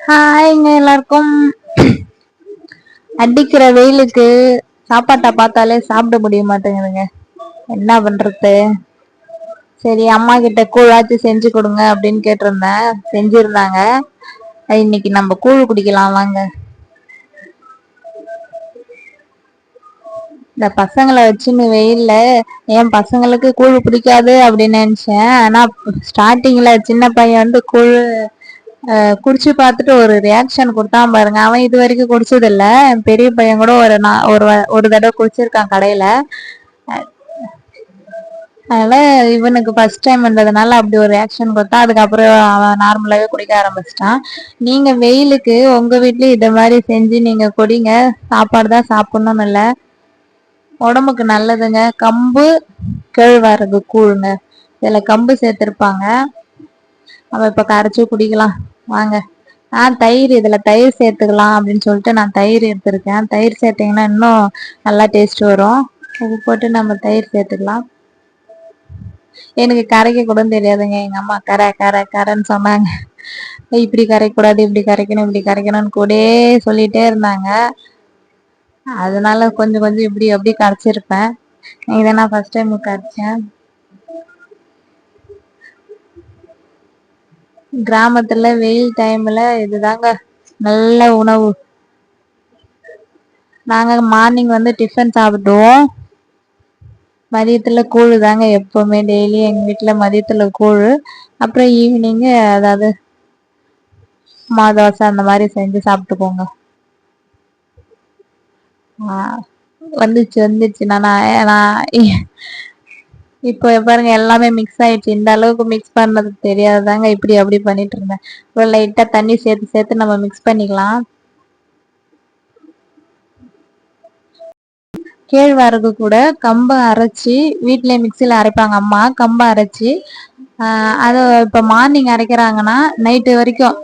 ஹாய்ங்க எல்லாருக்கும். அடிக்கிற வெயிலுக்கு சாப்பாட்டை பார்த்தாலே சாப்பிட முடிய மாட்டேங்குதுங்க. என்ன பண்றது? சரி, அம்மா கிட்ட கூழாச்சும் செஞ்சு கொடுங்க அப்படின்னு கேட்டிருந்தேன். செஞ்சிருந்தாங்க. இன்னைக்கு நம்ம கூழ் குடிக்கலாம் வாங்க. இந்த பசங்களை வச்சுன்னு வெயில்ல என் பசங்களுக்கு கூழ் பிடிக்காது அப்படின்னு நினைச்சேன். ஆனா ஸ்டார்டிங்ல சின்ன பையன் வந்து கூழ் குடிச்சு பார்த்துட்டு ஒரு ரியாக்ஷன் கொடுத்தான் பாருங்க. அவன் இது வரைக்கும் குடிச்சது இல்ல. பெரிய பையன் கூட ஒரு தடவை குடிச்சிருக்கான் கடையில. அதனால இவனுக்கு ஃபர்ஸ்ட் டைம்ன்றதுனால அப்படி ஒரு ரியாக்ஷன் கொடுத்தா, அதுக்கப்புறம் அவன் நார்மலாவே குடிக்க ஆரம்பிச்சிட்டான். நீங்க வெயிலுக்கு உங்க வீட்லயும் இத மாதிரி செஞ்சு நீங்க குடிங்க. சாப்பாடு தான் சாப்பிடணும்னு இல்லை, உடம்புக்கு நல்லதுங்க. கம்பு கேழ்வரகு கூழுங்க. இதுல கம்பு சேர்த்திருப்பாங்க. நம்ம இப்ப கரைச்சு குடிக்கலாம் வாங்க. தயிர், இதுல தயிர் சேர்த்துக்கலாம் அப்படின்னு சொல்லிட்டு நான் தயிர் எடுத்திருக்கேன். தயிர் சேர்த்தீங்கன்னா இன்னும் நல்லா டேஸ்ட் வரும். உப்பு போட்டு நம்ம தயிர் சேர்த்துக்கலாம். எனக்கு கரைக்க கூட தெரியாதுங்க. எங்க அம்மா கரைன்னு சொன்னாங்க. இப்படி கரைக்கூடாது, இப்படி கரைக்கணும், இப்படி கரைக்கணும்னு கூட சொல்லிட்டே இருந்தாங்க. அதனால கொஞ்சம் கொஞ்சம் இப்படி அப்படி கரைச்சிருப்பேன். இதை நான் ஃபர்ஸ்ட் டைம் கரைச்சேன். கிராமத்துல வெயில் டைம்ல இதுதாங்க நல்ல உணவு. நாங்க மார்னிங் வந்து டிஃபன் சாப்பிடுவோம். மதியத்துல கூழ் தாங்க எப்பவுமே, டெய்லி எங்க வீட்டுல மதியத்துல கூழ். அப்புறம் ஈவினிங் அதாவது தோசை அந்த மாதிரி செஞ்சு சாப்பிட்டு போங்க. வந்துச்சு. நான் இப்போ பாருங்க எல்லாமே மிக்ஸ் ஆயிடுச்சு. இந்த அளவுக்கு மிக்ஸ் பண்ணது தெரியாதுதாங்க. இப்படி அப்படி பண்ணிட்டு இருந்தேன். ஒரு லைட்டா தண்ணி சேர்த்து சேர்த்து நம்ம மிக்ஸ் பண்ணிக்கலாம். கேழ்வரகு கூட கம்பை அரைச்சி, வீட்லயே மிக்சியில அரைப்பாங்க அம்மா. கம்பை அரைச்சி அதை இப்ப மார்னிங் அரைக்கிறாங்கன்னா நைட்டு வரைக்கும்,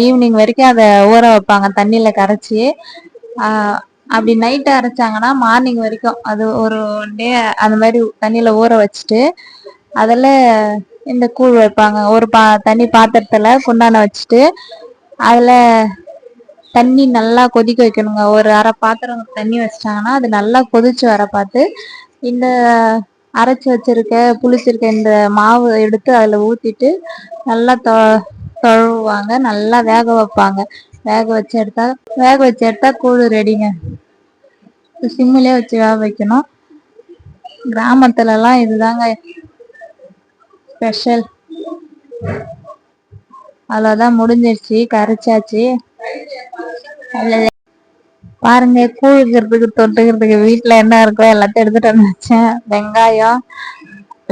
ஈவினிங் வரைக்கும் அதை ஊற வைப்பாங்க தண்ணியில கரைச்சி. அப்படி நைட்டு அரைச்சாங்கன்னா மார்னிங் வரைக்கும் அது ஒரு டே அந்த மாதிரி தண்ணியில ஊற வச்சுட்டு அதில் இந்த கூழ் வைப்பாங்க. ஒரு தண்ணி பாத்திரத்துல குண்டான வச்சுட்டு அதுல தண்ணி நல்லா கொதிக்க வைக்கணுங்க. ஒரு அரை பாத்திரம் தண்ணி வச்சிட்டாங்கன்னா அது நல்லா கொதிச்சு வர பார்த்து இந்த அரைச்சி வச்சிருக்க புளிச்சிருக்க இந்த மாவு எடுத்து அதுல ஊத்திட்டு நல்லா தொழுவாங்க. நல்லா வேக வைப்பாங்க. வேக வச்சு எடுத்தா கூழ் ரெடிங்க. சிம்மிலே வச்சு வேக வைக்கணும். கிராமத்துல எல்லாம் இதுதாங்க ஸ்பெஷல். அவ்வளவுதான், முடிஞ்சிருச்சு, கரைச்சாச்சு. பாருங்க, கூழுக்கிறதுக்கு தொட்டுக்கிறதுக்கு வீட்டுல என்ன இருக்கோ எல்லாத்தையும் எடுத்துட்டு வந்து வச்சேன். வெங்காயம்,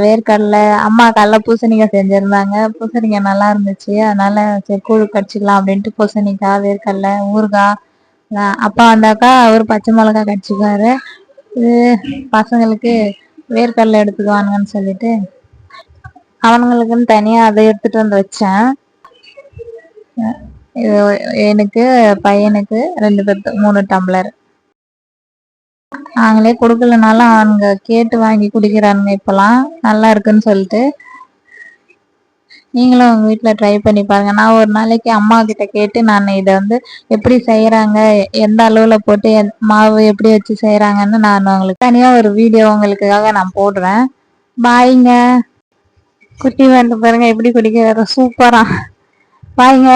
வேர்க்கடலை, அம்மா காலைல பூசணிக்காய் செஞ்சிருந்தாங்க. பூசணிக்காய் நல்லா இருந்துச்சு. அதனால சரி கூழ் கடிச்சிக்கலாம் அப்படின்ட்டு பூசணிக்காய், வேர்க்கடலை, ஊறுகாய். அப்பா வந்தாக்கா அவர் பச்சை மிளகாய் கடிச்சுக்குவாரு. இது பசங்களுக்கு வேர்க்கடலை எடுத்துக்குவானுங்கன்னு சொல்லிட்டு அவனுங்களுக்குன்னு தனியா அதை எடுத்துட்டு வந்து வச்சேன். எனக்கு பையனுக்கு 2 பேருக்கு 3 டம்ளர். நாங்களே கொடுக்கலனாலும் அவனுங்க கேட்டு வாங்கி குடிக்கிறானுங்க இப்பெல்லாம், நல்லா இருக்குன்னு சொல்லிட்டு. நீங்களும் உங்க வீட்டுல ட்ரை பண்ணி பாருங்க. நான் ஒரு நாளைக்கு அம்மா கிட்ட கேட்டு நான் இதை வந்து எப்படி செய்யறாங்க, எந்த அளவுல போட்டு மாவு எப்படி வச்சு செய்யறாங்கன்னு நான் உங்களுக்கு தனியா ஒரு வீடியோ உங்களுக்காக நான் போடுறேன். பாய்ங்க. குட்டி வந்து பாருங்க எப்படி குடிக்க சூப்பரா. பாய்ங்க.